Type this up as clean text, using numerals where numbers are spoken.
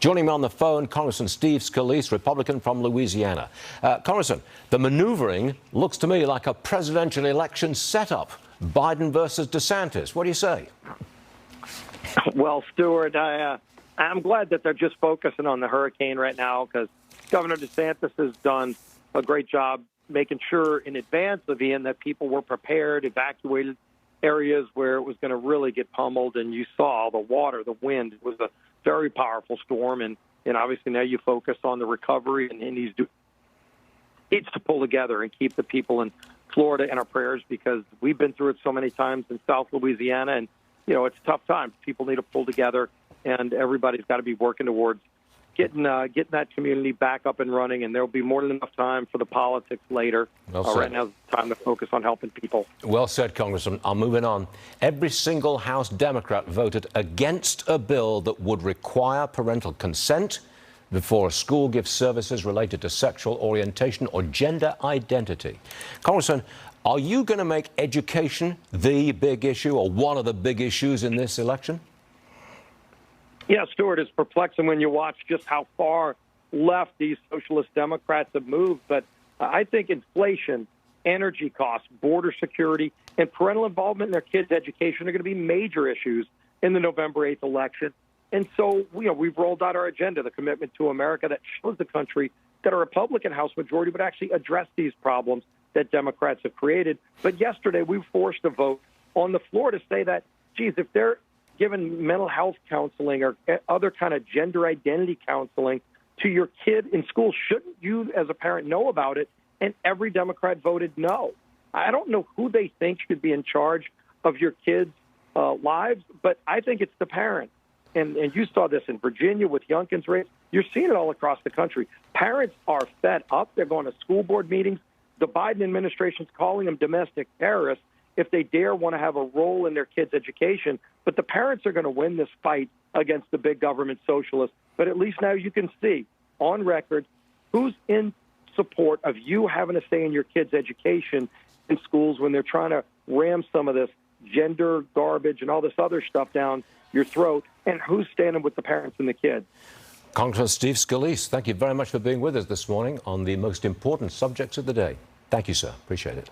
Joining me on the phone, Congressman Steve Scalise, Republican from Louisiana. Congressman, the maneuvering looks to me like a presidential election setup. Biden versus DeSantis. What do you say? Well, Stuart, I'm glad that they're just focusing on the hurricane right now, because Governor DeSantis has done a great job making sure in advance of Ian that people were prepared, evacuated areas where it was going to really get pummeled. And you saw the water, the wind. It was a very powerful storm. And obviously now you focus on the recovery, and he's needs to pull together and keep the people in Florida in our prayers, because we've been through it so many times in South Louisiana. And, you know, it's a tough time. People need to pull together, and everybody's got to be working towards getting that community back up and running, and there'll be more than enough time for the politics later. Well right now is the time to focus on helping people. Well said, Congressman. I'm moving on. Every single House Democrat voted against a bill that would require parental consent before a school gives services related to sexual orientation or gender identity. Congressman, are you going to make education the big issue, or one of the big issues in this election? Yeah, Stuart, it's perplexing when you watch just how far left these socialist Democrats have moved. But I think inflation, energy costs, border security, and parental involvement in their kids' education are going to be major issues in the November 8th election. And so, we've rolled out our agenda, the commitment to America, that shows the country that a Republican House majority would actually address these problems that Democrats have created. But yesterday, we forced a vote on the floor to say that, geez, if they're given mental health counseling or other kind of gender identity counseling to your kid in school, shouldn't you as a parent know about it? And every Democrat voted no. I don't know who they think should be in charge of your kids' lives, but I think it's the parents. And you saw this in Virginia with Youngkin's race. You're seeing it all across the country. Parents are fed up. They're going to school board meetings. The Biden administration's calling them domestic terrorists if they dare want to have a role in their kids' education. But the parents are going to win this fight against the big government socialists. But at least now you can see on record who's in support of you having a say in your kids' education in schools when they're trying to ram some of this gender garbage and all this other stuff down your throat, and who's standing with the parents and the kids. Congressman Steve Scalise, thank you very much for being with us this morning on the most important subjects of the day. Thank you, sir. Appreciate it.